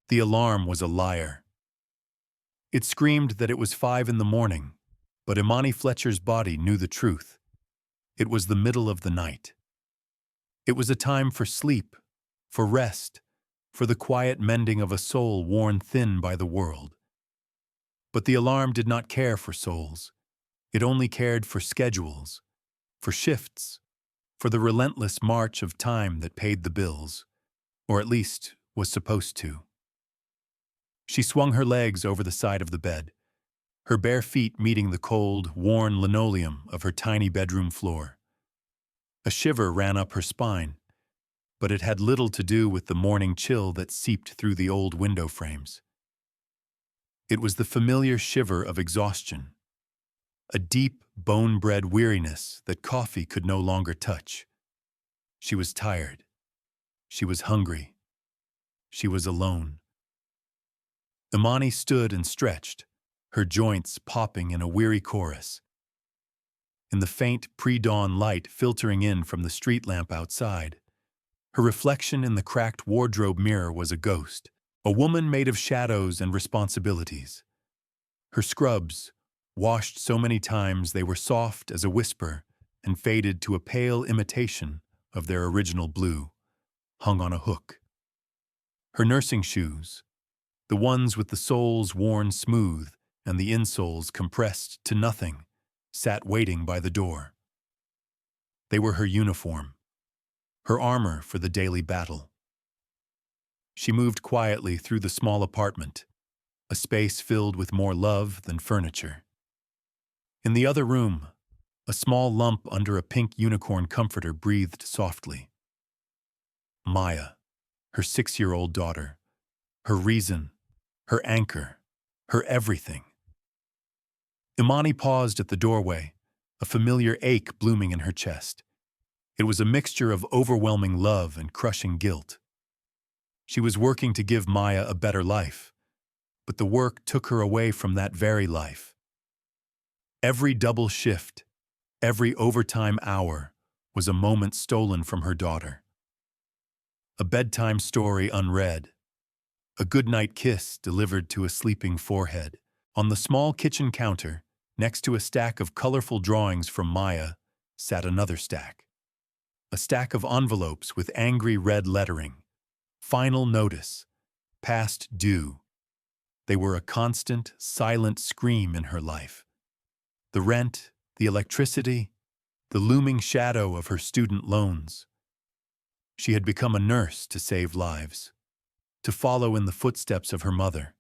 The alarm was a liar. It screamed that it was 5 in the morning, but Imani Fletcher's body knew the truth. It was the middle of the night. It was a time for sleep, for rest, for the quiet mending of a soul worn thin by the world. But the alarm did not care for souls. It only cared for schedules, for shifts, for the relentless march of time that paid the bills, or at least was supposed to. She swung her legs over the side of the bed, her bare feet meeting the cold, worn linoleum of her tiny bedroom floor. A shiver ran up her spine, but it had little to do with the morning chill that seeped through the old window frames. It was the familiar shiver of exhaustion, a deep, bone-bred weariness that coffee could no longer touch. She was tired. She was hungry. She was alone. Imani stood and stretched, her joints popping in a weary chorus. In the faint pre-dawn light filtering in from the street lamp outside, her reflection in the cracked wardrobe mirror was a ghost, a woman made of shadows and responsibilities. Her scrubs, washed so many times they were soft as a whisper and faded to a pale imitation of their original blue, hung on a hook. Her nursing shoes, the ones with the soles worn smooth and the insoles compressed to nothing, sat waiting by the door. They were her uniform, her armor for the daily battle. She moved quietly through the small apartment, a space filled with more love than furniture. In the other room, a small lump under a pink unicorn comforter breathed softly. Maya, her 6-year-old daughter, her reason, her anchor, her everything. Imani paused at the doorway, a familiar ache blooming in her chest. It was a mixture of overwhelming love and crushing guilt. She was working to give Maya a better life, but the work took her away from that very life. Every double shift, every overtime hour was a moment stolen from her daughter. A bedtime story unread, a goodnight kiss delivered to a sleeping forehead. On the small kitchen counter, next to a stack of colorful drawings from Maya, sat another stack. A stack of envelopes with angry red lettering. Final notice. Past due. They were a constant, silent scream in her life. The rent, the electricity, the looming shadow of her student loans. She had become a nurse to save lives, to follow in the footsteps of her mother.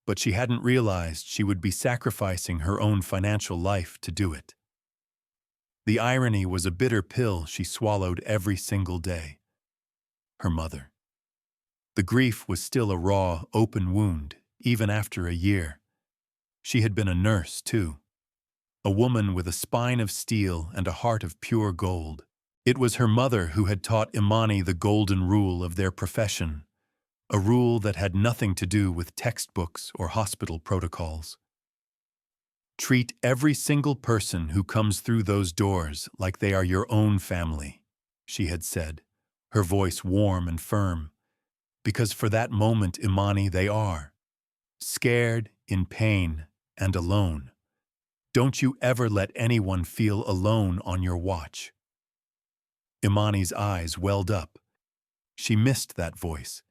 But she hadn't realized she would be sacrificing her own financial life to do it. The irony was a bitter pill she swallowed every single day. Her mother. The grief was still a raw, open wound, even after a year. She had been a nurse, too. A woman with a spine of steel and a heart of pure gold. It was her mother who had taught Imani the golden rule of their profession, a rule that had nothing to do with textbooks or hospital protocols. Treat every single person who comes through those doors like they are your own family, she had said, her voice warm and firm, because for that moment, Imani, they are. Scared, in pain, and alone. Don't you ever let anyone feel alone on your watch. Imani's eyes welled up. She missed that voice.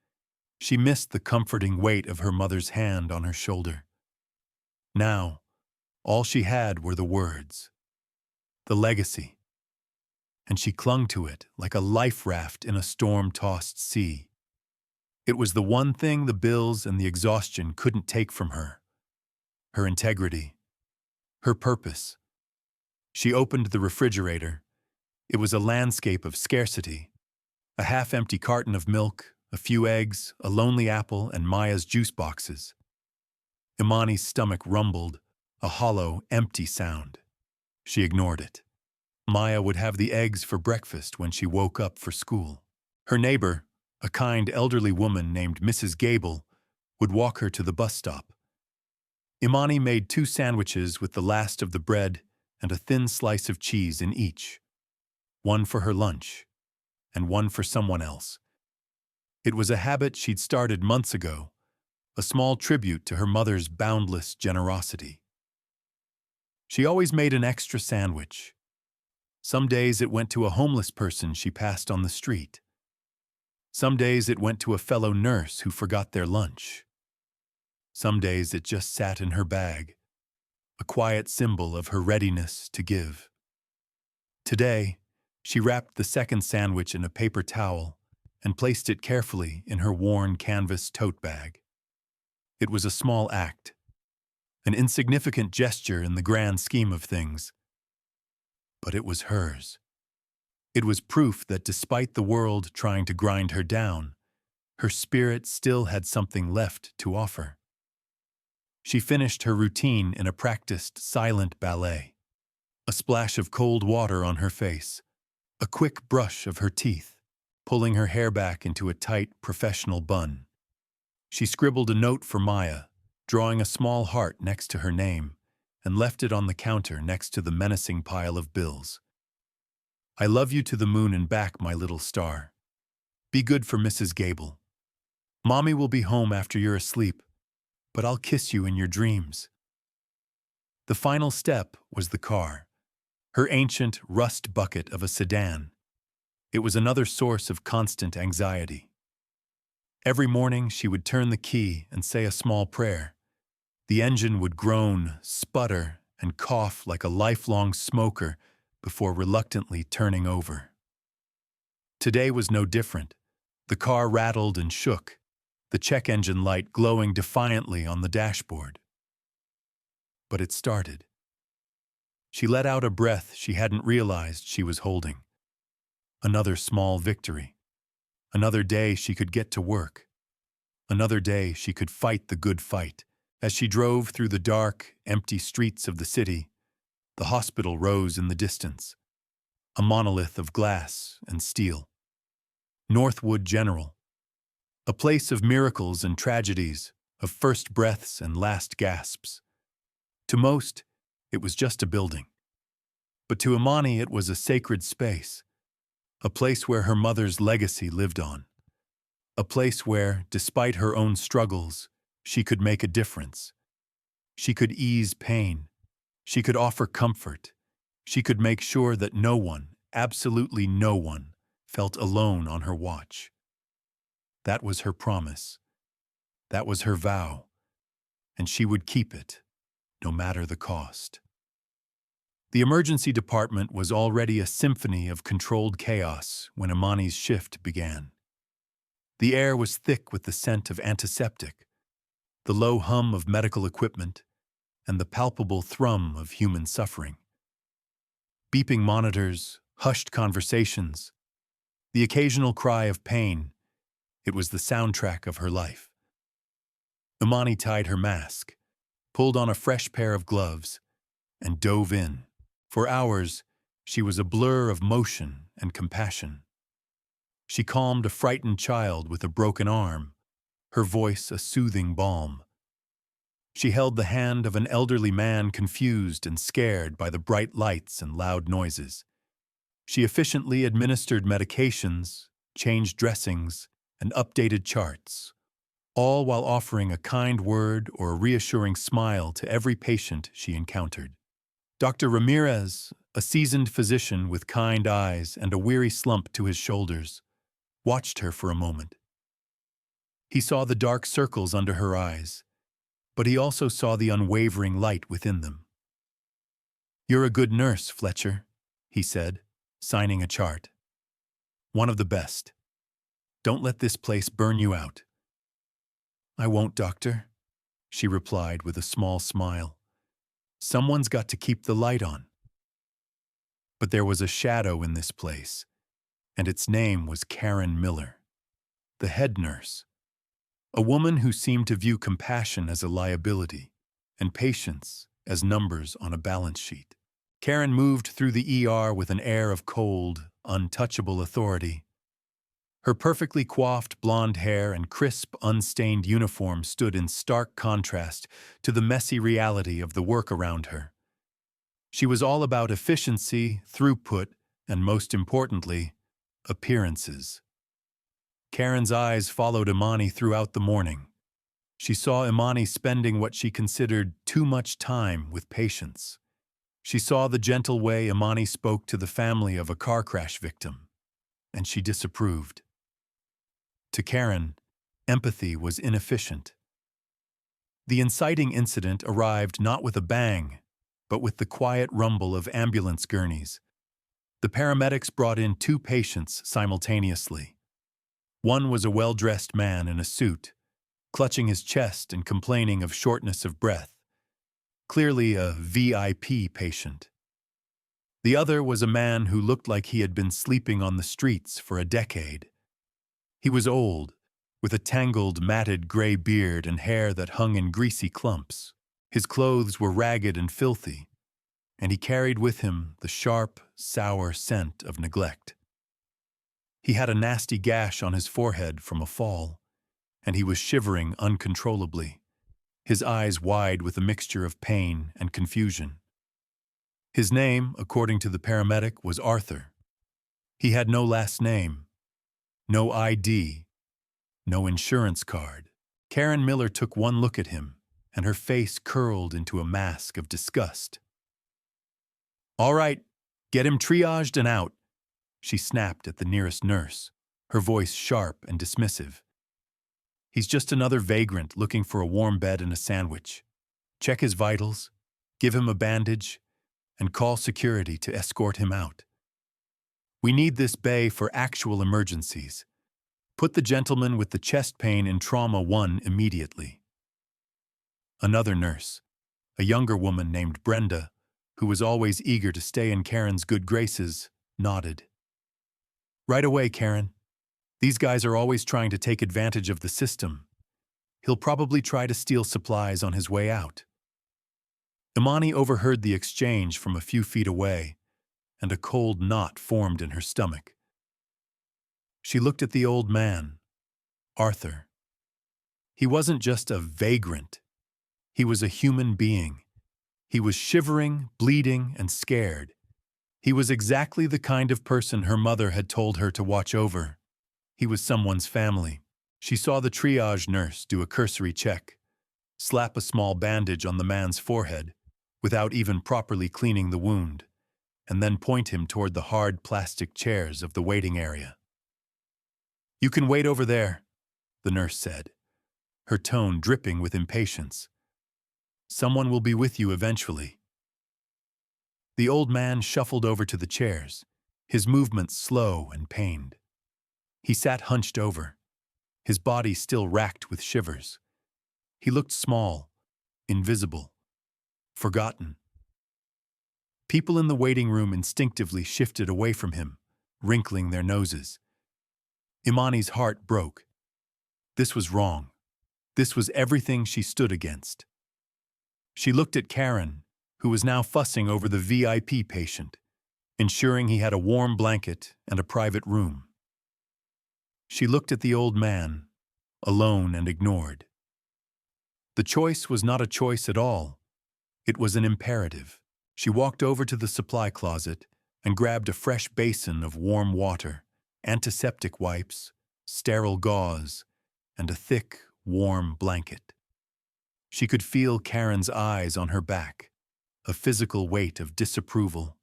She missed the comforting weight of her mother's hand on her shoulder. Now, all she had were the words, the legacy, and she clung to it like a life raft in a storm-tossed sea. It was the one thing the bills and the exhaustion couldn't take from her. Her integrity, her purpose. She opened the refrigerator. It was a landscape of scarcity. A half-empty carton of milk, a few eggs, a lonely apple, and Maya's juice boxes. Imani's stomach rumbled, a hollow, empty sound. She ignored it. Maya would have the eggs for breakfast when she woke up for school. Her neighbor, a kind elderly woman named Mrs. Gable, would walk her to the bus stop. Imani made 2 sandwiches with the last of the bread and a thin slice of cheese in each. One for her lunch, and one for someone else. It was a habit she'd started months ago, a small tribute to her mother's boundless generosity. She always made an extra sandwich. Some days it went to a homeless person she passed on the street. Some days it went to a fellow nurse who forgot their lunch. Some days it just sat in her bag, a quiet symbol of her readiness to give. Today, she wrapped the second sandwich in a paper towel and placed it carefully in her worn canvas tote bag. It was a small act, an insignificant gesture in the grand scheme of things. But it was hers. It was proof that despite the world trying to grind her down, her spirit still had something left to offer. She finished her routine in a practiced, silent ballet. A splash of cold water on her face, a quick brush of her teeth, pulling her hair back into a tight, professional bun. She scribbled a note for Maya, drawing a small heart next to her name, and left it on the counter next to the menacing pile of bills. I love you to the moon and back, my little star. Be good for Mrs. Gable. Mommy will be home after you're asleep, but I'll kiss you in your dreams. The final step was the car, her ancient rust bucket of a sedan. It was another source of constant anxiety. Every morning she would turn the key and say a small prayer. The engine would groan, sputter, and cough like a lifelong smoker before reluctantly turning over. Today was no different. The car rattled and shook, the check engine light glowing defiantly on the dashboard. But it started. She let out a breath she hadn't realized she was holding. Another small victory. Another day she could get to work. Another day she could fight the good fight. As she drove through the dark, empty streets of the city, the hospital rose in the distance, a monolith of glass and steel. Northwood General, a place of miracles and tragedies, of first breaths and last gasps. To most, it was just a building. But to Imani it was a sacred space, a place where her mother's legacy lived on, a place where, despite her own struggles, she could make a difference. She could ease pain. She could offer comfort. She could make sure that no one, absolutely no one, felt alone on her watch. That was her promise. That was her vow. And she would keep it, no matter the cost. The emergency department was already a symphony of controlled chaos when Imani's shift began. The air was thick with the scent of antiseptic, the low hum of medical equipment, and the palpable thrum of human suffering. Beeping monitors, hushed conversations, the occasional cry of pain, it was the soundtrack of her life. Imani tied her mask, pulled on a fresh pair of gloves, and dove in. For hours, she was a blur of motion and compassion. She calmed a frightened child with a broken arm, her voice a soothing balm. She held the hand of an elderly man confused and scared by the bright lights and loud noises. She efficiently administered medications, changed dressings, and updated charts, all while offering a kind word or a reassuring smile to every patient she encountered. Dr. Ramirez, a seasoned physician with kind eyes and a weary slump to his shoulders, watched her for a moment. He saw the dark circles under her eyes, but he also saw the unwavering light within them. "You're a good nurse, Fletcher," he said, signing a chart. "One of the best. Don't let this place burn you out." "I won't, doctor," she replied with a small smile. "Someone's got to keep the light on." But there was a shadow in this place, and its name was Karen Miller, the head nurse, a woman who seemed to view compassion as a liability and patience as numbers on a balance sheet. Karen moved through the ER with an air of cold, untouchable authority. Her perfectly coiffed blonde hair and crisp, unstained uniform stood in stark contrast to the messy reality of the work around her. She was all about efficiency, throughput, and most importantly, appearances. Karen's eyes followed Imani throughout the morning. She saw Imani spending what she considered too much time with patients. She saw the gentle way Imani spoke to the family of a car crash victim, and she disapproved. To Karen, empathy was inefficient. The inciting incident arrived not with a bang, but with the quiet rumble of ambulance gurneys. The paramedics brought in two patients simultaneously. One was a well-dressed man in a suit, clutching his chest and complaining of shortness of breath, clearly a VIP patient. The other was a man who looked like he had been sleeping on the streets for a decade. He was old, with a tangled, matted gray beard and hair that hung in greasy clumps. His clothes were ragged and filthy, and he carried with him the sharp, sour scent of neglect. He had a nasty gash on his forehead from a fall, and he was shivering uncontrollably, his eyes wide with a mixture of pain and confusion. His name, according to the paramedic, was Arthur. He had no last name, no ID, no insurance card. Karen Miller took one look at him, and her face curled into a mask of disgust. "All right, get him triaged and out," she snapped at the nearest nurse, her voice sharp and dismissive. "He's just another vagrant looking for a warm bed and a sandwich. Check his vitals, give him a bandage, and call security to escort him out. We need this bay for actual emergencies. Put the gentleman with the chest pain in Trauma 1 immediately." Another nurse, a younger woman named Brenda, who was always eager to stay in Karen's good graces, nodded. "Right away, Karen. These guys are always trying to take advantage of the system. He'll probably try to steal supplies on his way out." Imani overheard the exchange from a few feet away, and a cold knot formed in her stomach. She looked at the old man, Arthur. He wasn't just a vagrant. He was a human being. He was shivering, bleeding, and scared. He was exactly the kind of person her mother had told her to watch over. He was someone's family. She saw the triage nurse do a cursory check, slap a small bandage on the man's forehead, without even properly cleaning the wound, and then point him toward the hard plastic chairs of the waiting area. "You can wait over there," the nurse said, her tone dripping with impatience. "Someone will be with you eventually." The old man shuffled over to the chairs, his movements slow and pained. He sat hunched over, his body still racked with shivers. He looked small, invisible, forgotten. People in the waiting room instinctively shifted away from him, wrinkling their noses. Imani's heart broke. This was wrong. This was everything she stood against. She looked at Karen, who was now fussing over the VIP patient, ensuring he had a warm blanket and a private room. She looked at the old man, alone and ignored. The choice was not a choice at all. It was an imperative. She walked over to the supply closet and grabbed a fresh basin of warm water, antiseptic wipes, sterile gauze, and a thick, warm blanket. She could feel Karen's eyes on her back, a physical weight of disapproval.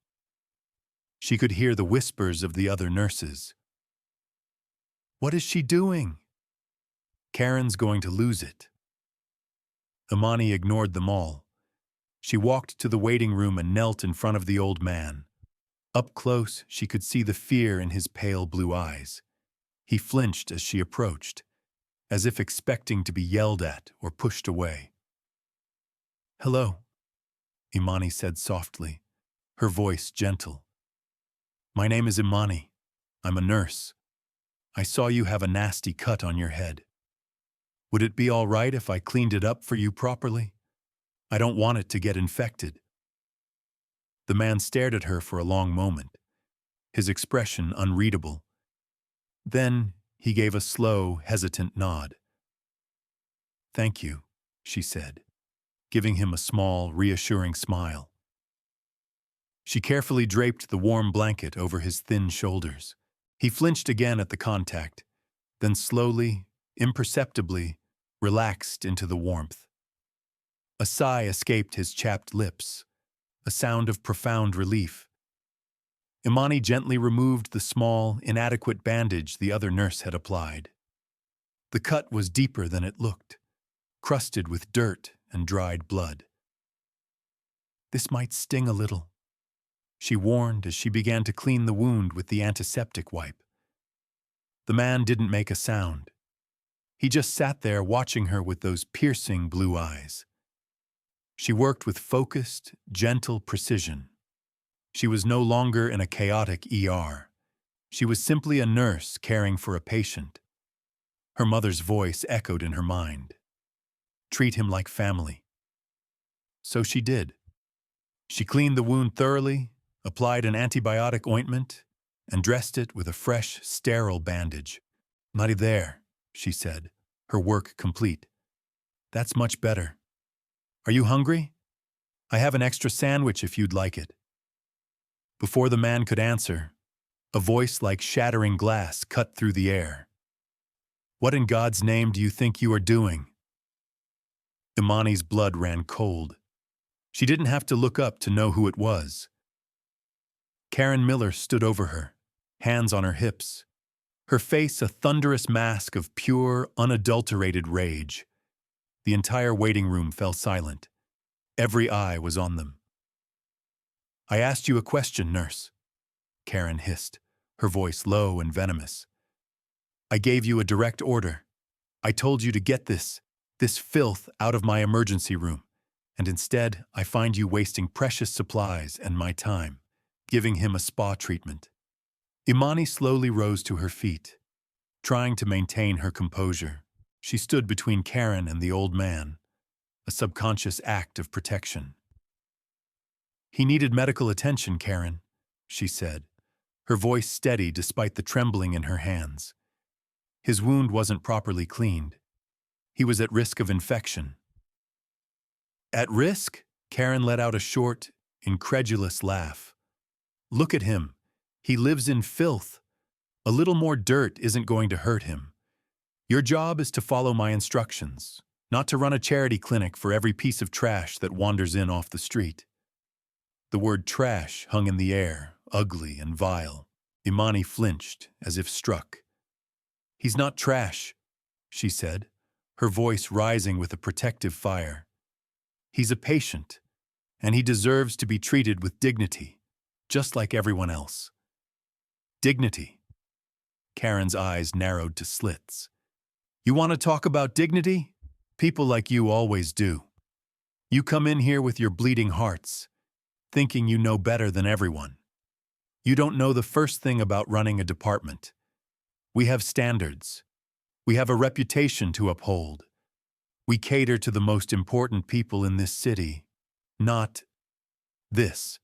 She could hear the whispers of the other nurses. "What is she doing? Karen's going to lose it." Imani ignored them all. She walked to the waiting room and knelt in front of the old man. Up close, she could see the fear in his pale blue eyes. He flinched as she approached, as if expecting to be yelled at or pushed away. "Hello," Imani said softly, her voice gentle. "My name is Imani. I'm a nurse. I saw you have a nasty cut on your head. Would it be all right if I cleaned it up for you properly? I don't want it to get infected." The man stared at her for a long moment, his expression unreadable. Then he gave a slow, hesitant nod. "Thank you," she said, giving him a small, reassuring smile. She carefully draped the warm blanket over his thin shoulders. He flinched again at the contact, then slowly, imperceptibly, relaxed into the warmth. A sigh escaped his chapped lips, a sound of profound relief. Imani gently removed the small, inadequate bandage the other nurse had applied. The cut was deeper than it looked, crusted with dirt and dried blood. "This might sting a little," she warned as she began to clean the wound with the antiseptic wipe. The man didn't make a sound. He just sat there watching her with those piercing blue eyes. She worked with focused, gentle precision. She was no longer in a chaotic ER. She was simply a nurse caring for a patient. Her mother's voice echoed in her mind. Treat him like family. So she did. She cleaned the wound thoroughly, applied an antibiotic ointment, and dressed it with a fresh, sterile bandage. "Not there," she said, her work complete. "That's much better. Are you hungry? I have an extra sandwich if you'd like it." Before the man could answer, a voice like shattering glass cut through the air. "What in God's name do you think you are doing?" Imani's blood ran cold. She didn't have to look up to know who it was. Karen Miller stood over her, hands on her hips, her face a thunderous mask of pure, unadulterated rage. The entire waiting room fell silent. Every eye was on them. "I asked you a question, nurse," Karen hissed, her voice low and venomous. "I gave you a direct order. I told you to get this filth out of my emergency room, and instead I find you wasting precious supplies and my time, giving him a spa treatment." Imani slowly rose to her feet. Trying to maintain her composure, she stood between Karen and the old man, a subconscious act of protection. "He needed medical attention, Karen," she said, her voice steady despite the trembling in her hands. "His wound wasn't properly cleaned. He was at risk of infection." "At risk?" Karen let out a short, incredulous laugh. "Look at him. He lives in filth. A little more dirt isn't going to hurt him. Your job is to follow my instructions, not to run a charity clinic for every piece of trash that wanders in off the street." The word trash hung in the air, ugly and vile. Imani flinched, as if struck. "He's not trash," she said, her voice rising with a protective fire. "He's a patient, and he deserves to be treated with dignity, just like everyone else." "Dignity?" Karen's eyes narrowed to slits. "You want to talk about dignity? People like you always do. You come in here with your bleeding hearts, thinking you know better than everyone. You don't know the first thing about running a department. We have standards. We have a reputation to uphold. We cater to the most important people in this city, not this."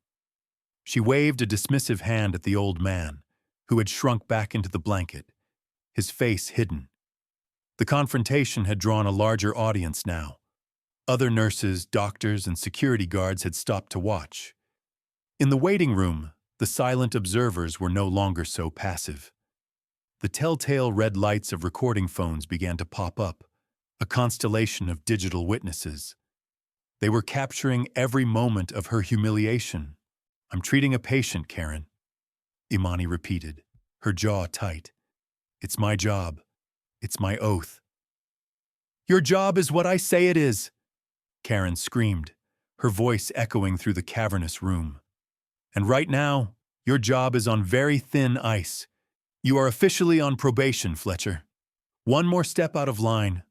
She waved a dismissive hand at the old man, who had shrunk back into the blanket, his face hidden. The confrontation had drawn a larger audience now. Other nurses, doctors, and security guards had stopped to watch. In the waiting room, the silent observers were no longer so passive. The telltale red lights of recording phones began to pop up, a constellation of digital witnesses. They were capturing every moment of her humiliation. "I'm treating a patient, Karen," Imani repeated, her jaw tight. "It's my job. It's my oath." "Your job is what I say it is," Karen screamed, her voice echoing through the cavernous room. "And right now, your job is on very thin ice. You are officially on probation, Fletcher. One more step out of line,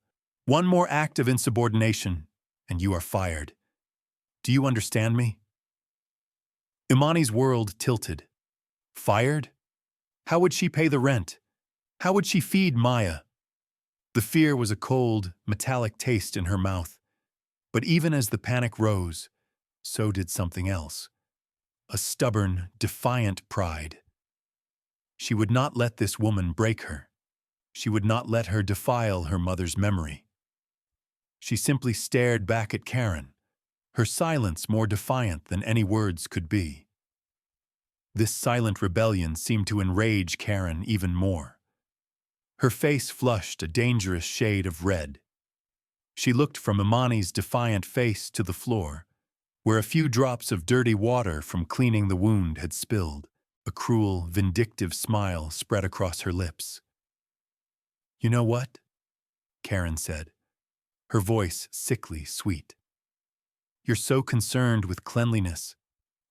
one more act of insubordination, and you are fired. Do you understand me?" Imani's world tilted. Fired? How would she pay the rent? How would she feed Maya? The fear was a cold, metallic taste in her mouth. But even as the panic rose, so did something else. A stubborn, defiant pride. She would not let this woman break her. She would not let her defile her mother's memory. She simply stared back at Karen, her silence more defiant than any words could be. This silent rebellion seemed to enrage Karen even more. Her face flushed a dangerous shade of red. She looked from Imani's defiant face to the floor, where a few drops of dirty water from cleaning the wound had spilled. A cruel, vindictive smile spread across her lips. "You know what?" Karen said, her voice sickly sweet. "You're so concerned with cleanliness,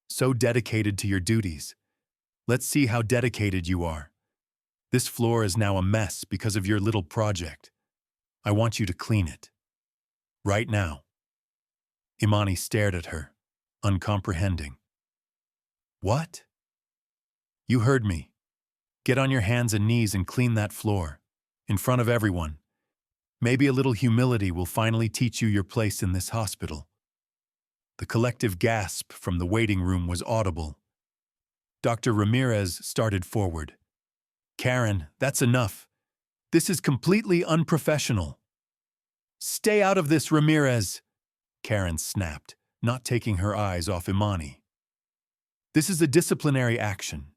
so dedicated to your duties. Let's see how dedicated you are. This floor is now a mess because of your little project. I want you to clean it. Right now." Imani stared at her, uncomprehending. "What?" "You heard me. Get on your hands and knees and clean that floor, in front of everyone. Maybe a little humility will finally teach you your place in this hospital." The collective gasp from the waiting room was audible. Dr. Ramirez started forward. "Karen, that's enough. This is completely unprofessional." "Stay out of this, Ramirez," Karen snapped, not taking her eyes off Imani. "This is a disciplinary action.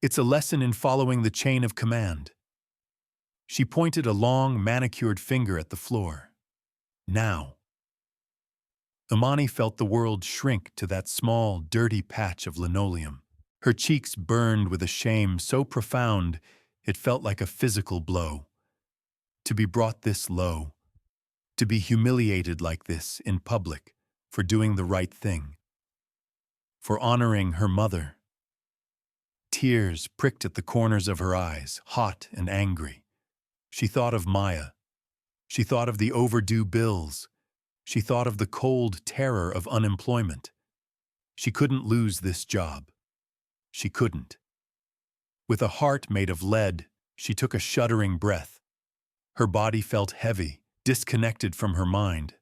It's a lesson in following the chain of command." She pointed a long, manicured finger at the floor. "Now." Imani felt the world shrink to that small, dirty patch of linoleum. Her cheeks burned with a shame so profound it felt like a physical blow. To be brought this low, to be humiliated like this in public for doing the right thing, for honoring her mother. Tears pricked at the corners of her eyes, hot and angry. She thought of Maya. She thought of the overdue bills. She thought of the cold terror of unemployment. She couldn't lose this job. She couldn't. With a heart made of lead, she took a shuddering breath. Her body felt heavy, disconnected from her mind.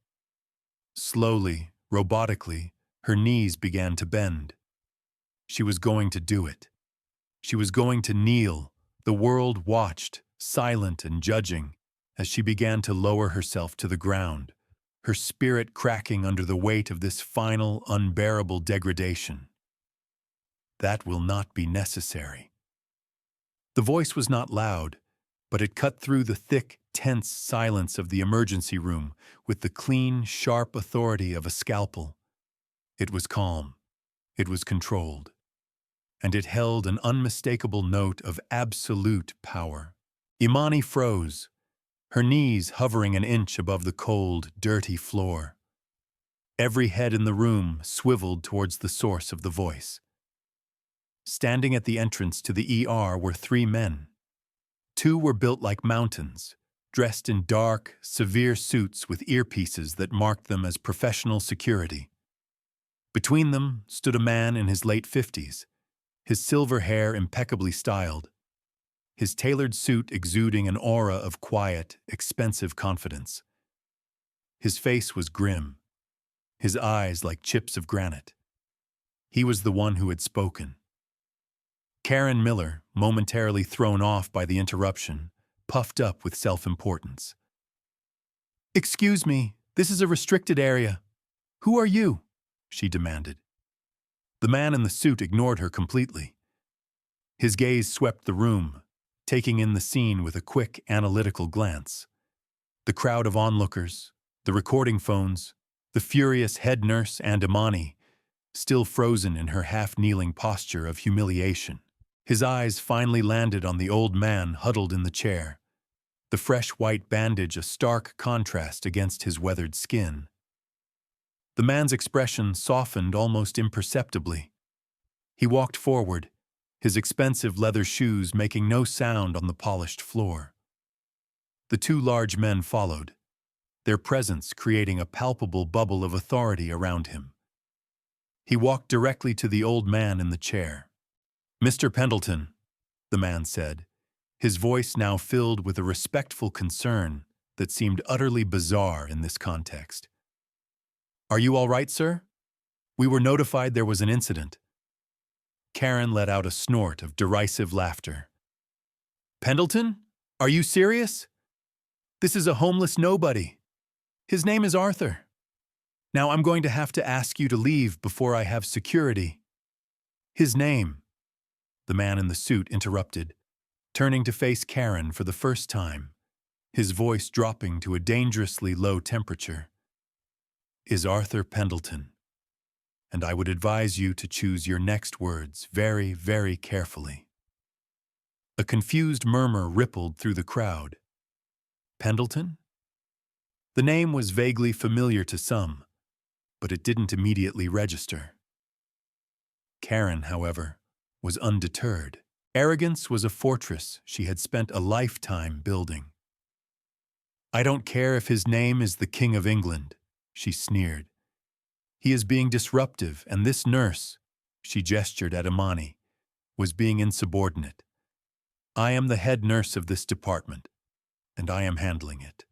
Slowly, robotically, her knees began to bend. She was going to do it. She was going to kneel. The world watched, silent and judging, as she began to lower herself to the ground, her spirit cracking under the weight of this final, unbearable degradation. "That will not be necessary." The voice was not loud, but it cut through the thick, tense silence of the emergency room with the clean, sharp authority of a scalpel. It was calm. It was controlled. And it held an unmistakable note of absolute power. Imani froze, her knees hovering an inch above the cold, dirty floor. Every head in the room swiveled towards the source of the voice. Standing at the entrance to the ER were 3 men. 2 were built like mountains, dressed in dark, severe suits with earpieces that marked them as professional security. Between them stood a man in his late 50s, his silver hair impeccably styled, his tailored suit exuding an aura of quiet, expensive confidence. His face was grim, his eyes like chips of granite. He was the one who had spoken. Karen Miller, momentarily thrown off by the interruption, puffed up with self-importance. "Excuse me, this is a restricted area. Who are you?" she demanded. The man in the suit ignored her completely. His gaze swept the room, taking in the scene with a quick, analytical glance. The crowd of onlookers, the recording phones, the furious head nurse and Imani, still frozen in her half-kneeling posture of humiliation. His eyes finally landed on the old man huddled in the chair, the fresh white bandage a stark contrast against his weathered skin. The man's expression softened almost imperceptibly. He walked forward, his expensive leather shoes making no sound on the polished floor. The 2 large men followed, their presence creating a palpable bubble of authority around him. He walked directly to the old man in the chair. "Mr. Pendleton," the man said, his voice now filled with a respectful concern that seemed utterly bizarre in this context. "Are you all right, sir? We were notified there was an incident." Karen let out a snort of derisive laughter. "Pendleton? Are you serious? This is a homeless nobody. His name is Arthur. Now I'm going to have to ask you to leave before I have security." "His name," the man in the suit interrupted, turning to face Karen for the first time, his voice dropping to a dangerously low temperature, "is Arthur Pendleton, and I would advise you to choose your next words very, very carefully." A confused murmur rippled through the crowd. Pendleton? The name was vaguely familiar to some, but it didn't immediately register. Karen, however, was undeterred. Arrogance was a fortress she had spent a lifetime building. "I don't care if his name is the King of England," she sneered. "He is being disruptive, and this nurse," she gestured at Imani, "was being insubordinate. I am the head nurse of this department, and I am handling it."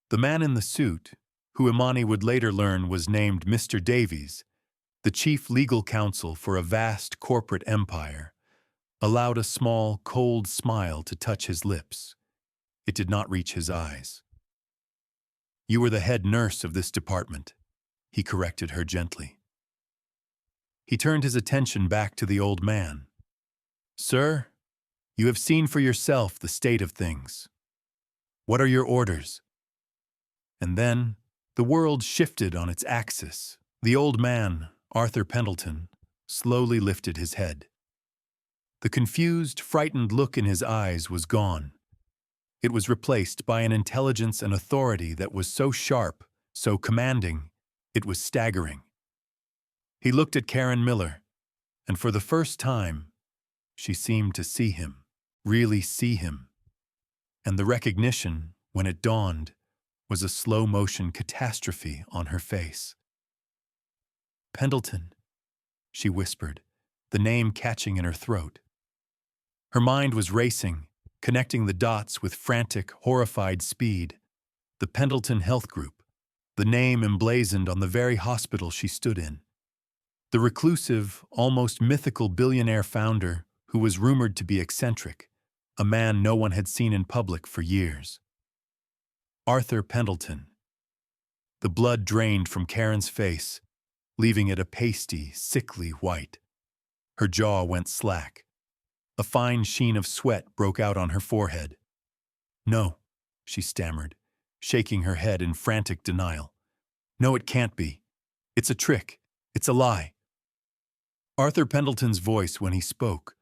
The man in the suit, who Imani would later learn was named Mr. Davies, the chief legal counsel for a vast corporate empire, allowed a small, cold smile to touch his lips. It did not reach his eyes. "You are the head nurse of this department," he corrected her gently. He turned his attention back to the old man. "Sir, you have seen for yourself the state of things. What are your orders?" And then, the world shifted on its axis. The old man, Arthur Pendleton, slowly lifted his head. The confused, frightened look in his eyes was gone. It was replaced by an intelligence and authority that was so sharp, so commanding, it was staggering. He looked at Karen Miller, and for the first time, she seemed to see him, really see him. And the recognition, when it dawned, was a slow-motion catastrophe on her face. "Pendleton," she whispered, the name catching in her throat. Her mind was racing, connecting the dots with frantic, horrified speed. The Pendleton Health Group, the name emblazoned on the very hospital she stood in. The reclusive, almost mythical billionaire founder who was rumored to be eccentric, a man no one had seen in public for years. Arthur Pendleton. The blood drained from Karen's face, leaving it a pasty, sickly white. Her jaw went slack. A fine sheen of sweat broke out on her forehead. "No," she stammered, shaking her head in frantic denial. "No, it can't be. It's a trick. It's a lie." Arthur Pendleton's voice, when he spoke,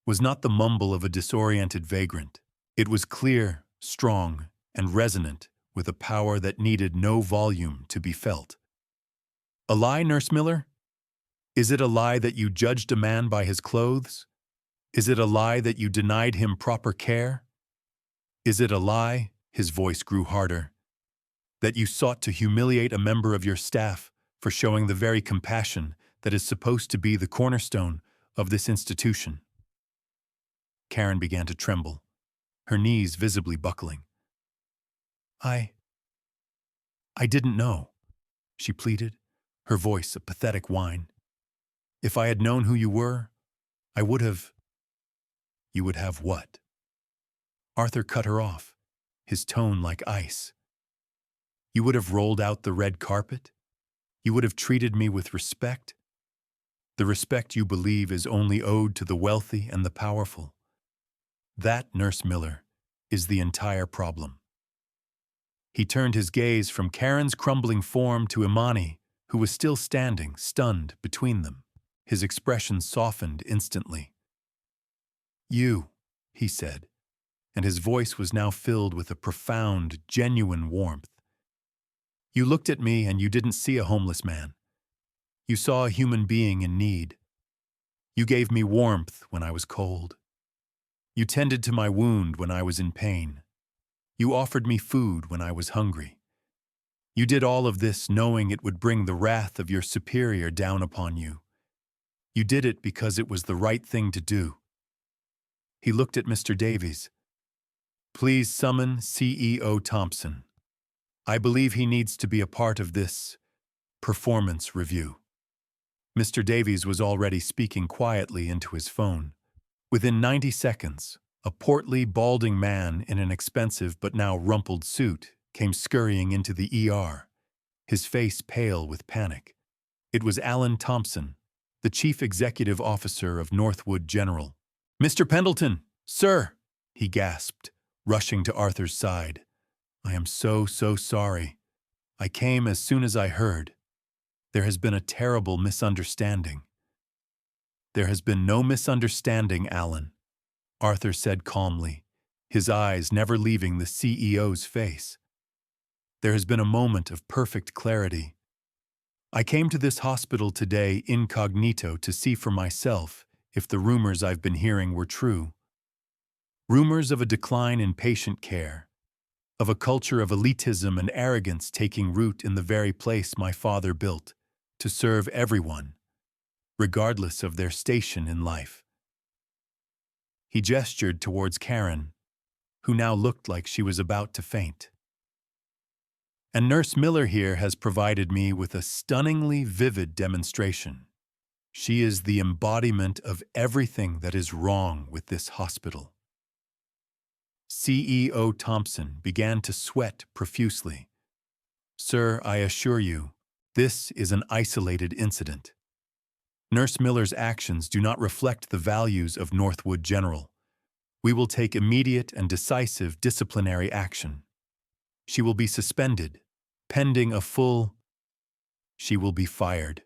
was not the mumble of a disoriented vagrant. It was clear, strong, and resonant with a power that needed no volume to be felt. "A lie, Nurse Miller? Is it a lie that you judged a man by his clothes? Is it a lie that you denied him proper care? Is it a lie," his voice grew harder, "that you sought to humiliate a member of your staff for showing the very compassion that is supposed to be the cornerstone of this institution?" Karen began to tremble, her knees visibly buckling. I didn't know," she pleaded, her voice a pathetic whine. "If I had known who you were, I would have—" "You would have what?" Arthur cut her off, his tone like ice. "You would have rolled out the red carpet? You would have treated me with respect? The respect you believe is only owed to the wealthy and the powerful. That, Nurse Miller, is the entire problem." He turned his gaze from Karen's crumbling form to Imani, who was still standing, stunned, between them. His expression softened instantly. "You," he said, and his voice was now filled with a profound, genuine warmth. "You looked at me and you didn't see a homeless man. You saw a human being in need. You gave me warmth when I was cold. You tended to my wound when I was in pain. You offered me food when I was hungry. You did all of this knowing it would bring the wrath of your superior down upon you. You did it because it was the right thing to do." He looked at Mr. Davies. "Please summon CEO Thompson. I believe he needs to be a part of this performance review." Mr. Davies was already speaking quietly into his phone. Within 90 seconds, a portly, balding man in an expensive but now rumpled suit came scurrying into the ER, his face pale with panic. It was Alan Thompson, the Chief Executive Officer of Northwood General. "Mr. Pendleton," Sir, he gasped, rushing to Arthur's side. I am so sorry. I came as soon as I heard. There has been a terrible misunderstanding. There has been no misunderstanding, Alan, Arthur said calmly, his eyes never leaving the CEO's face. There has been a moment of perfect clarity. I came to this hospital today incognito to see for myself if the rumors I've been hearing were true. Rumors of a decline in patient care, of a culture of elitism and arrogance taking root in the very place my father built to serve everyone, regardless of their station in life. He gestured towards Karen, who now looked like she was about to faint. And Nurse Miller here has provided me with a stunningly vivid demonstration. She is the embodiment of everything that is wrong with this hospital. CEO Thompson began to sweat profusely. Sir, I assure you, this is an isolated incident. Nurse Miller's actions do not reflect the values of Northwood General. We will take immediate and decisive disciplinary action. She will be suspended, pending a full... She will be fired,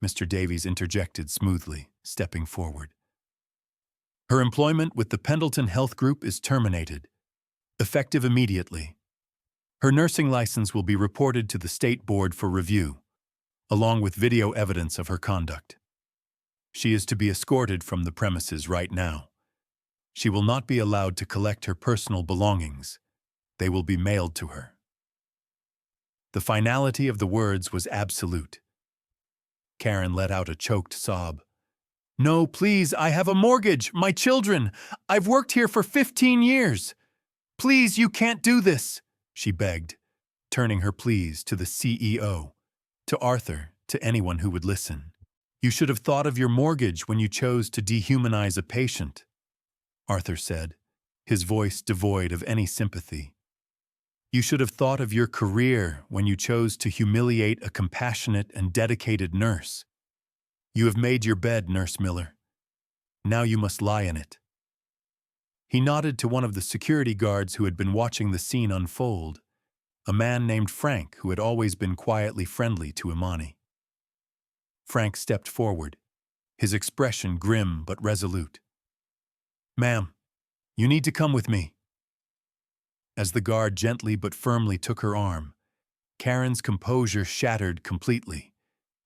Mr. Davies interjected smoothly, stepping forward. Her employment with the Pendleton Health Group is terminated, effective immediately. Her nursing license will be reported to the State Board for review, along with video evidence of her conduct. She is to be escorted from the premises right now. She will not be allowed to collect her personal belongings. They will be mailed to her. The finality of the words was absolute. Karen let out a choked sob. No, please, I have a mortgage, my children. I've worked here for 15 years. Please, you can't do this, she begged, turning her pleas to the CEO, to Arthur, to anyone who would listen. You should have thought of your mortgage when you chose to dehumanize a patient, Arthur said, his voice devoid of any sympathy. You should have thought of your career when you chose to humiliate a compassionate and dedicated nurse. You have made your bed, Nurse Miller. Now you must lie in it. He nodded to one of the security guards who had been watching the scene unfold, a man named Frank who had always been quietly friendly to Imani. Frank stepped forward, his expression grim but resolute. Ma'am, you need to come with me. As the guard gently but firmly took her arm, Karen's composure shattered completely.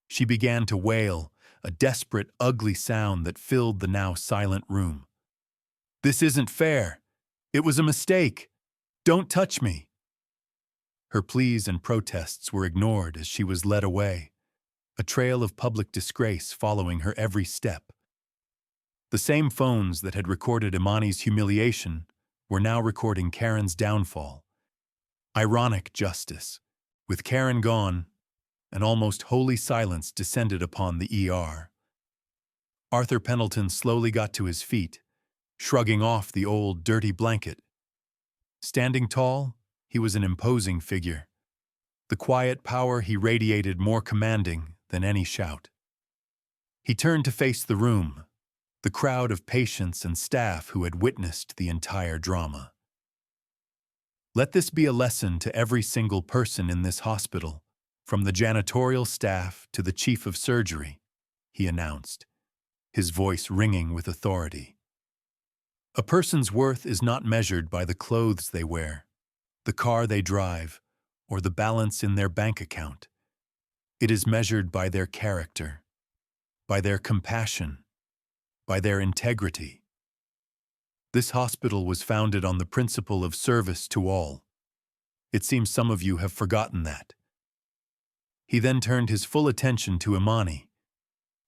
She began to wail, a desperate, ugly sound that filled the now silent room. This isn't fair. It was a mistake. Don't touch me. Her pleas and protests were ignored as she was led away, a trail of public disgrace following her every step. The same phones that had recorded Imani's humiliation were now recording Karen's downfall. Ironic justice. With Karen gone, an almost holy silence descended upon the ER. Arthur Pendleton slowly got to his feet, shrugging off the old, dirty blanket. Standing tall, he was an imposing figure. The quiet power he radiated more commanding than any shout. He turned to face the room, the crowd of patients and staff who had witnessed the entire drama. Let this be a lesson to every single person in this hospital, from the janitorial staff to the chief of surgery, he announced, his voice ringing with authority. A person's worth is not measured by the clothes they wear, the car they drive, or the balance in their bank account. It is measured by their character, by their compassion, by their integrity. This hospital was founded on the principle of service to all. It seems some of you have forgotten that. He then turned his full attention to Imani.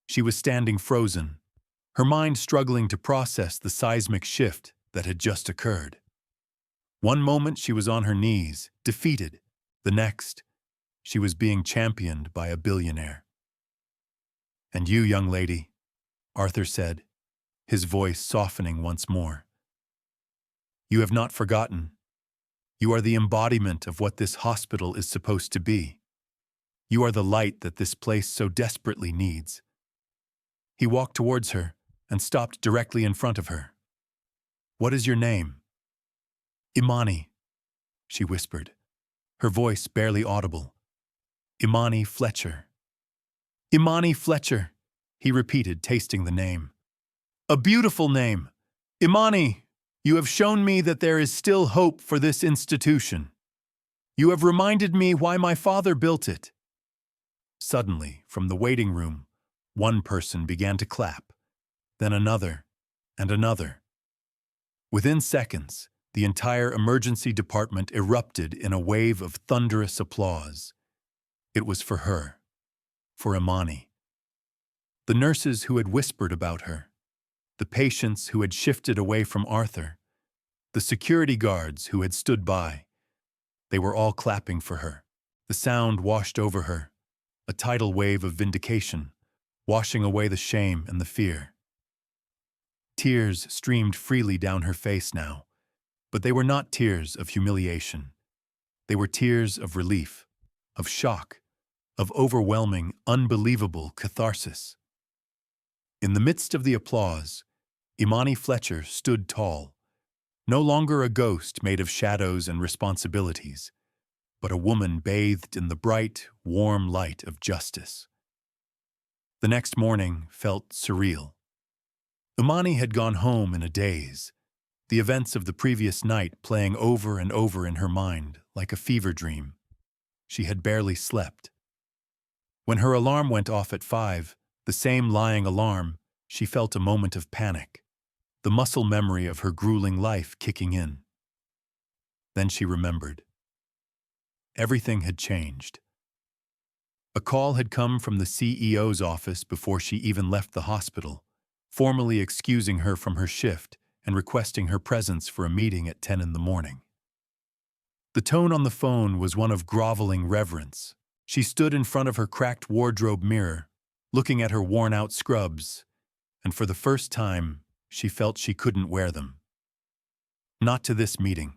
She was standing frozen, her mind struggling to process the seismic shift that had just occurred. One moment she was on her knees, defeated. The next, she was being championed by a billionaire. And you, young lady, Arthur said, his voice softening once more. You have not forgotten. You are the embodiment of what this hospital is supposed to be. You are the light that this place so desperately needs. He walked towards her and stopped directly in front of her. What is your name? Imani, she whispered, her voice barely audible. Imani Fletcher. Imani Fletcher, he repeated, tasting the name. A beautiful name. Imani, you have shown me that there is still hope for this institution. You have reminded me why my father built it. Suddenly, from the waiting room, one person began to clap, then another, and another. Within seconds, the entire emergency department erupted in a wave of thunderous applause. It was for her, for Imani. The nurses who had whispered about her, the patients who had shifted away from Arthur, the security guards who had stood by, they were all clapping for her. The sound washed over her, a tidal wave of vindication, washing away the shame and the fear. Tears streamed freely down her face now, but they were not tears of humiliation. They were tears of relief, of shock, of overwhelming, unbelievable catharsis. In the midst of the applause, Imani Fletcher stood tall, no longer a ghost made of shadows and responsibilities, but a woman bathed in the bright, warm light of justice. The next morning felt surreal. Imani had gone home in a daze, the events of the previous night playing over and over in her mind like a fever dream. She had barely slept. When her alarm went off at 5, the same lying alarm, she felt a moment of panic, the muscle memory of her grueling life kicking in. Then she remembered. Everything had changed. A call had come from the CEO's office before she even left the hospital, formally excusing her from her shift and requesting her presence for a meeting at 10 in the morning. The tone on the phone was one of groveling reverence. She stood in front of her cracked wardrobe mirror, looking at her worn-out scrubs, and for the first time, she felt she couldn't wear them. Not to this meeting.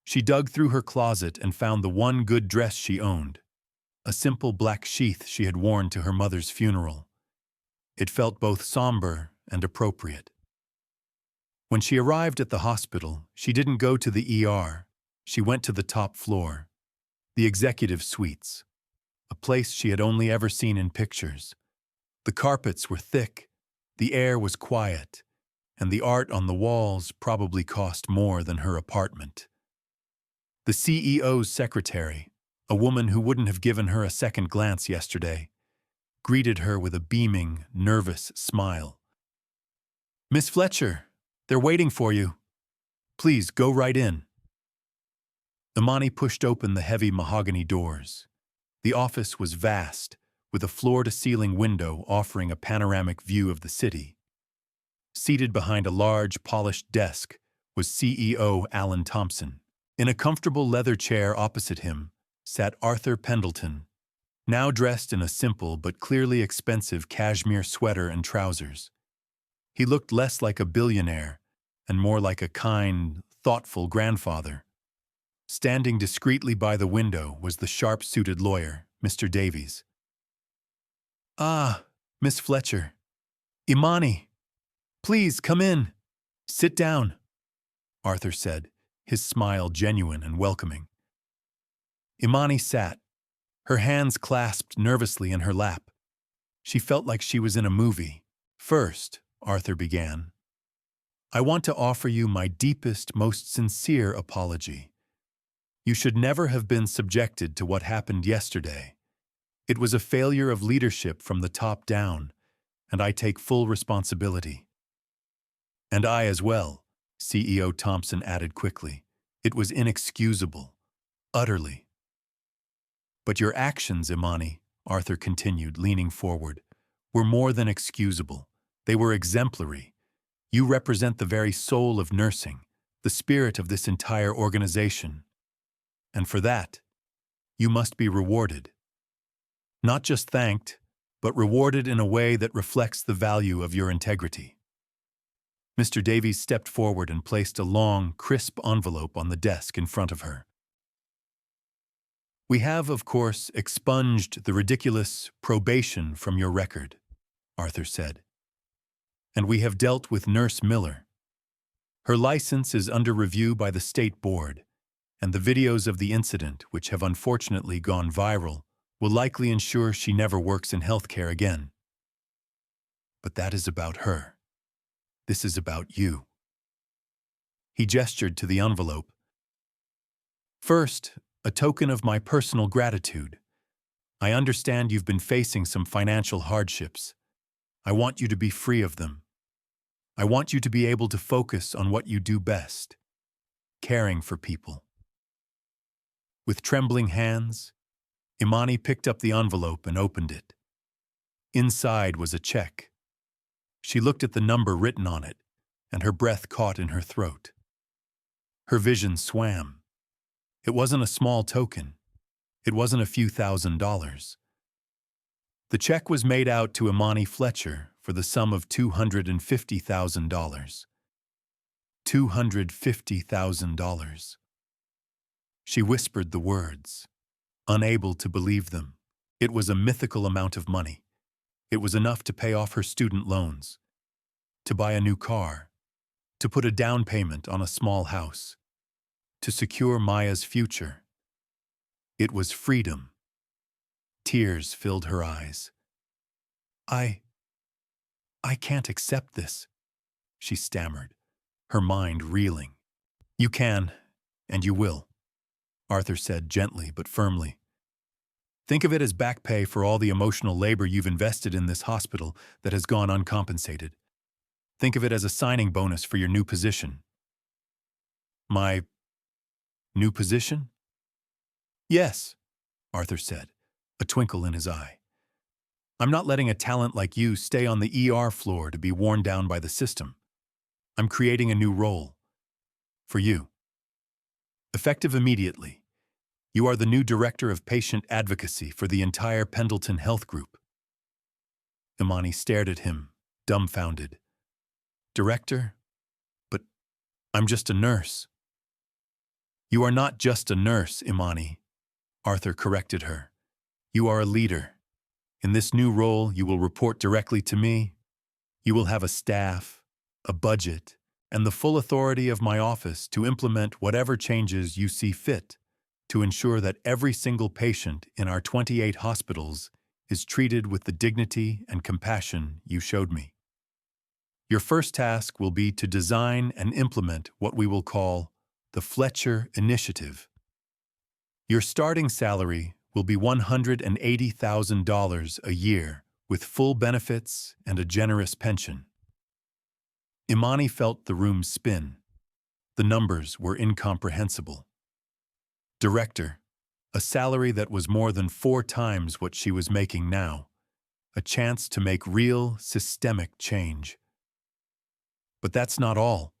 She dug through her closet and found the one good dress she owned, a simple black sheath she had worn to her mother's funeral. It felt both somber and appropriate. When she arrived at the hospital, she didn't go to the ER. She went to the top floor, the executive suites, a place she had only ever seen in pictures. The carpets were thick, the air was quiet, and the art on the walls probably cost more than her apartment. The CEO's secretary, a woman who wouldn't have given her a second glance yesterday, greeted her with a beaming, nervous smile. "Miss Fletcher, they're waiting for you. Please go right in." Imani pushed open the heavy mahogany doors. The office was vast, with a floor-to-ceiling window offering a panoramic view of the city. Seated behind a large, polished desk was CEO Alan Thompson. In a comfortable leather chair opposite him sat Arthur Pendleton, now dressed in a simple but clearly expensive cashmere sweater and trousers. He looked less like a billionaire and more like a kind, thoughtful grandfather. Standing discreetly by the window was the sharp-suited lawyer, Mr. Davies. "Ah, Miss Fletcher. Imani. Please come in. Sit down," Arthur said, his smile genuine and welcoming. Imani sat, her hands clasped nervously in her lap. She felt like she was in a movie. "First," Arthur began, "I want to offer you my deepest, most sincere apology. You should never have been subjected to what happened yesterday. It was a failure of leadership from the top down, and I take full responsibility." "And I as well," CEO Thompson added quickly. "It was inexcusable. Utterly." "But your actions, Imani," Arthur continued, leaning forward, "were more than excusable. They were exemplary. You represent the very soul of nursing, the spirit of this entire organization. And for that, you must be rewarded. Not just thanked, but rewarded in a way that reflects the value of your integrity." Mr. Davies stepped forward and placed a long, crisp envelope on the desk in front of her. "We have, of course, expunged the ridiculous probation from your record," Arthur said. "And we have dealt with Nurse Miller. Her license is under review by the state board, and the videos of the incident, which have unfortunately gone viral, will likely ensure she never works in healthcare again. But that is about her. This is about you. He gestured to the envelope. First, a token of my personal gratitude. I understand you've been facing some financial hardships. I want you to be free of them. I want you to be able to focus on what you do best, caring for people. With trembling hands, Imani picked up the envelope and opened it. Inside was a check. She looked at the number written on it, and her breath caught in her throat. Her vision swam. It wasn't a small token. It wasn't a few $1,000s. The check was made out to Imani Fletcher for the sum of $250,000. $250,000. She whispered the words, unable to believe them. It was a mythical amount of money. It was enough to pay off her student loans, to buy a new car, to put a down payment on a small house, to secure Maya's future. It was freedom. Tears filled her eyes. I can't accept this, she stammered, her mind reeling. You can, and you will, Arthur said gently but firmly. Think of it as back pay for all the emotional labor you've invested in this hospital that has gone uncompensated. Think of it as a signing bonus for your new position. My new position? Yes, Arthur said, a twinkle in his eye. I'm not letting a talent like you stay on the ER floor to be worn down by the system. I'm creating a new role. For you. Effective immediately. You are the new Director of Patient Advocacy for the entire Pendleton Health Group. Imani stared at him, dumbfounded. Director? But I'm just a nurse. You are not just a nurse, Imani, Arthur corrected her. You are a leader. In this new role, you will report directly to me. You will have a staff, a budget, and the full authority of my office to implement whatever changes you see fit to ensure that every single patient in our 28 hospitals is treated with the dignity and compassion you showed me. Your first task will be to design and implement what we will call the Fletcher Initiative. Your starting salary will be $180,000 a year with full benefits and a generous pension. Imani felt the room spin. The numbers were incomprehensible. Director, a salary that was more than 4 times what she was making now, a chance to make real, systemic change. But that's not all,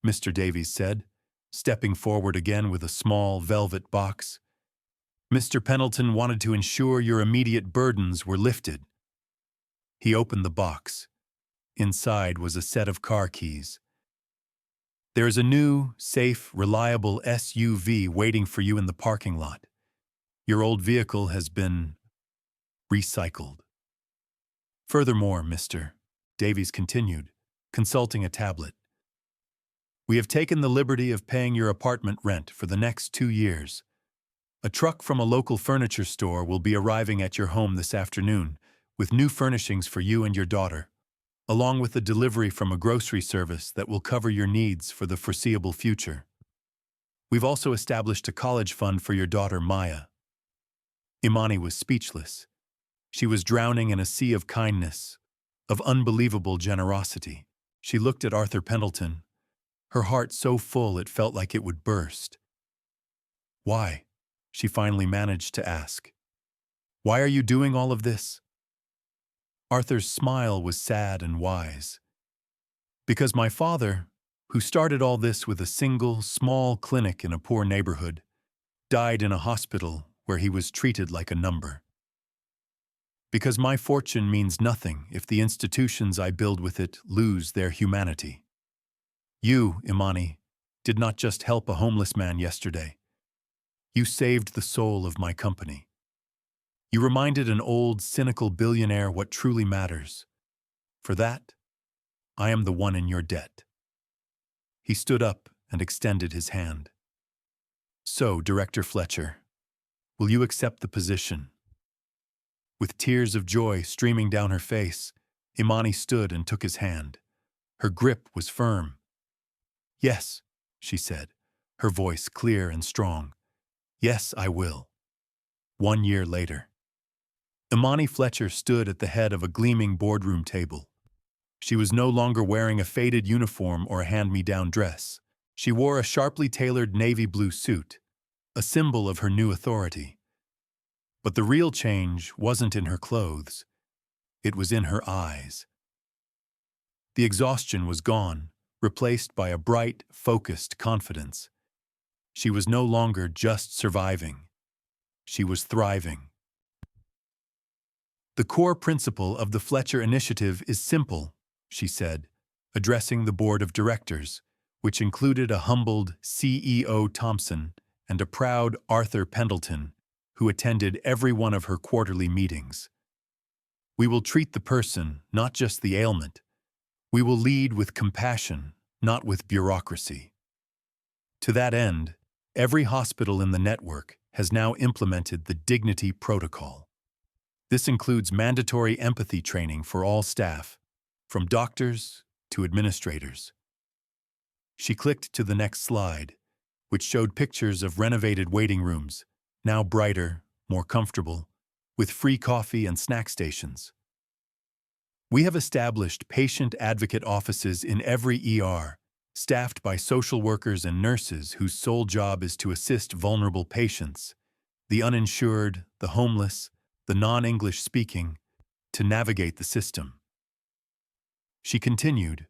Mr. Davies said, stepping forward again with a small velvet box. Mr. Pendleton wanted to ensure your immediate burdens were lifted. He opened the box. Inside was a set of car keys. There is a new, safe, reliable SUV waiting for you in the parking lot. Your old vehicle has been recycled. Furthermore, Mr. Davies continued, consulting a tablet. We have taken the liberty of paying your apartment rent for the next 2 years. A truck from a local furniture store will be arriving at your home this afternoon with new furnishings for you and your daughter, along with a delivery from a grocery service that will cover your needs for the foreseeable future. We've also established a college fund for your daughter, Maya. Imani was speechless. She was drowning in a sea of kindness, of unbelievable generosity. She looked at Arthur Pendleton, her heart so full it felt like it would burst. Why? She finally managed to ask. Why are you doing all of this? Arthur's smile was sad and wise. Because my father, who started all this with a single, small clinic in a poor neighborhood, died in a hospital where he was treated like a number. Because my fortune means nothing if the institutions I build with it lose their humanity. You, Imani, did not just help a homeless man yesterday. You saved the soul of my company. You reminded an old, cynical billionaire what truly matters. For that, I am the one in your debt. He stood up and extended his hand. "So, Director Fletcher, will you accept the position?" With tears of joy streaming down her face, Imani stood and took his hand. Her grip was firm. "Yes," she said, her voice clear and strong. "Yes, I will." 1 year later, Imani Fletcher stood at the head of a gleaming boardroom table. She was no longer wearing a faded uniform or a hand-me-down dress. She wore a sharply tailored navy blue suit, a symbol of her new authority. But the real change wasn't in her clothes. It was in her eyes. The exhaustion was gone, replaced by a bright, focused confidence. She was no longer just surviving. She was thriving. "The core principle of the Fletcher Initiative is simple," she said, addressing the board of directors, which included a humbled CEO Thompson and a proud Arthur Pendleton, who attended every one of her quarterly meetings. "We will treat the person, not just the ailment. We will lead with compassion, not with bureaucracy." To that end, every hospital in the network has now implemented the Dignity Protocol. This includes mandatory empathy training for all staff, from doctors to administrators. She clicked to the next slide, which showed pictures of renovated waiting rooms, now brighter, more comfortable, with free coffee and snack stations. "We have established patient advocate offices in every ER, staffed by social workers and nurses whose sole job is to assist vulnerable patients, the uninsured, the homeless, the non-English speaking, to navigate the system." She continued,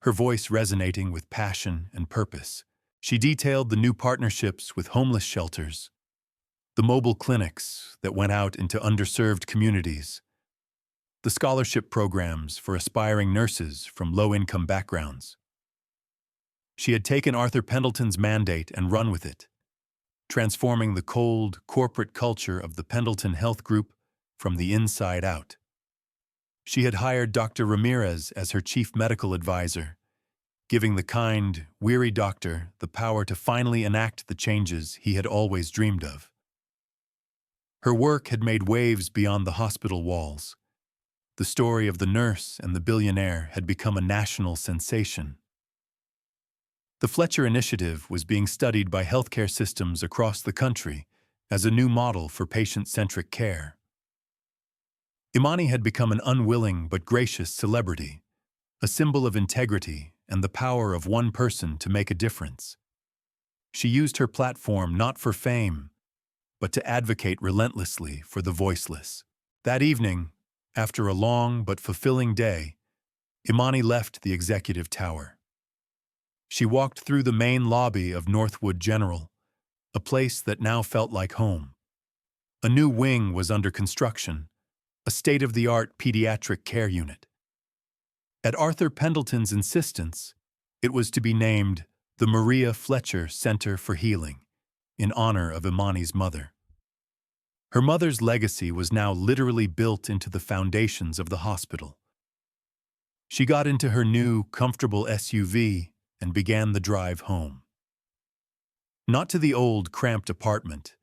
her voice resonating with passion and purpose. She detailed the new partnerships with homeless shelters, the mobile clinics that went out into underserved communities, the scholarship programs for aspiring nurses from low-income backgrounds. She had taken Arthur Pendleton's mandate and run with it, transforming the cold, corporate culture of the Pendleton Health Group from the inside out. She had hired Dr. Ramirez as her chief medical advisor, giving the kind, weary doctor the power to finally enact the changes he had always dreamed of. Her work had made waves beyond the hospital walls. The story of the nurse and the billionaire had become a national sensation. The Fletcher Initiative was being studied by healthcare systems across the country as a new model for patient-centric care. Imani had become an unwilling but gracious celebrity, a symbol of integrity and the power of one person to make a difference. She used her platform not for fame, but to advocate relentlessly for the voiceless. That evening, after a long but fulfilling day, Imani left the executive tower. She walked through the main lobby of Northwood General, a place that now felt like home. A new wing was under construction, a state-of-the-art pediatric care unit. At Arthur Pendleton's insistence, it was to be named the Maria Fletcher Center for Healing, in honor of Imani's mother. Her mother's legacy was now literally built into the foundations of the hospital. She got into her new, comfortable SUV and began the drive home. Not to the old, cramped apartment,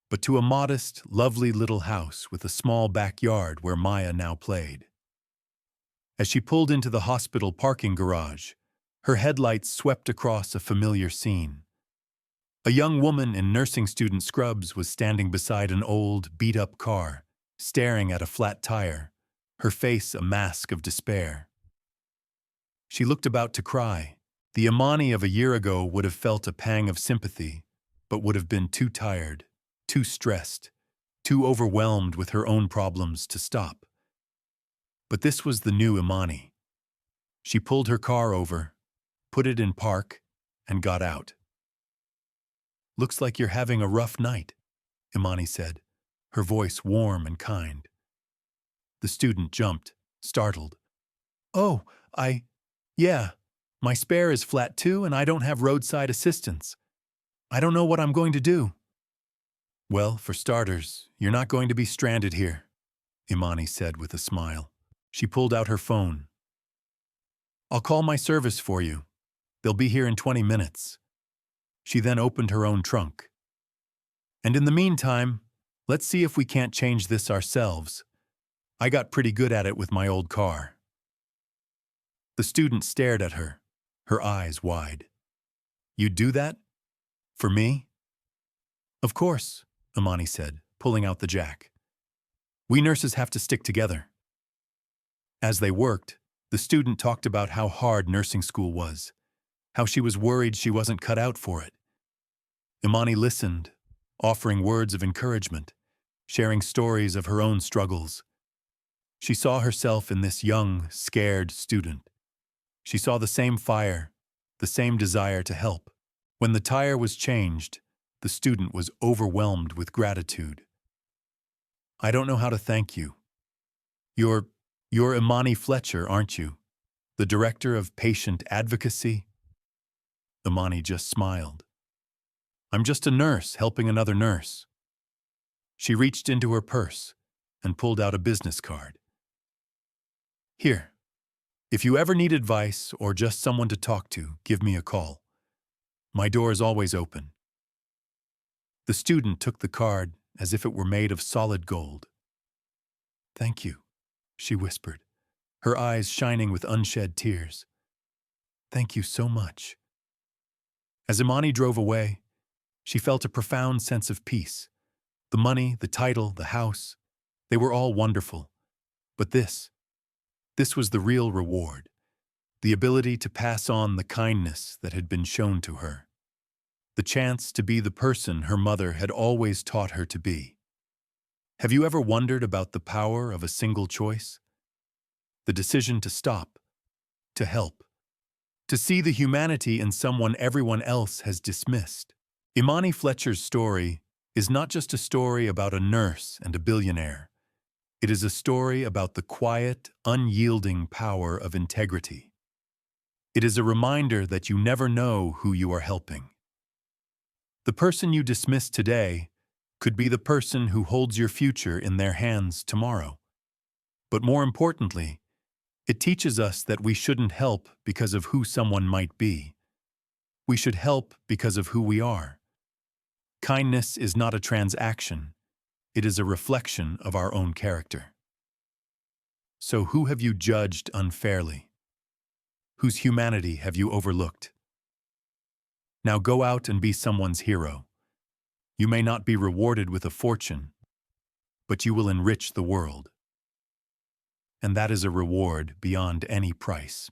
but to a modest, lovely little house with a small backyard where Maya now played. As she pulled into the hospital parking garage, her headlights swept across a familiar scene. A young woman in nursing student scrubs was standing beside an old, beat-up car, staring at a flat tire, her face a mask of despair. She looked about to cry. The Imani of a year ago would have felt a pang of sympathy, but would have been too tired, too stressed, too overwhelmed with her own problems to stop. But this was the new Imani. She pulled her car over, put it in park, and got out. "Looks like you're having a rough night," Imani said, her voice warm and kind. The student jumped, startled. "Oh, yeah, my spare is flat too and I don't have roadside assistance. I don't know what I'm going to do." "Well, for starters, you're not going to be stranded here," Imani said with a smile. She pulled out her phone. "I'll call my service for you. They'll be here in 20 minutes. She then opened her own trunk. And in the meantime, let's see if we can't change this ourselves. I got pretty good at it with my old car. The student stared at her, her eyes wide. You'd do that? For me? Of course, Imani said, pulling out the jack. We nurses have to stick together. As they worked, the student talked about how hard nursing school was, how she was worried she wasn't cut out for it. Imani listened, offering words of encouragement, sharing stories of her own struggles. She saw herself in this young, scared student. She saw the same fire, the same desire to help. When the tire was changed, the student was overwhelmed with gratitude. I don't know how to thank you. You're Imani Fletcher, aren't you? The director of patient advocacy? Imani just smiled. I'm just a nurse helping another nurse. She reached into her purse and pulled out a business card. Here, if you ever need advice or just someone to talk to, give me a call. My door is always open. The student took the card as if it were made of solid gold. Thank you, she whispered, her eyes shining with unshed tears. Thank you so much. As Imani drove away, she felt a profound sense of peace. The money, the title, the house, they were all wonderful. But this was the real reward, the ability to pass on the kindness that had been shown to her, the chance to be the person her mother had always taught her to be. Have you ever wondered about the power of a single choice? The decision to stop, to help, to see the humanity in someone everyone else has dismissed. Imani Fletcher's story is not just a story about a nurse and a billionaire. It is a story about the quiet, unyielding power of integrity. It is a reminder that you never know who you are helping. The person you dismiss today could be the person who holds your future in their hands tomorrow. But more importantly, it teaches us that we shouldn't help because of who someone might be. We should help because of who we are. Kindness is not a transaction. It is a reflection of our own character. So who have you judged unfairly? Whose humanity have you overlooked? Now go out and be someone's hero. You may not be rewarded with a fortune, but you will enrich the world. And that is a reward beyond any price.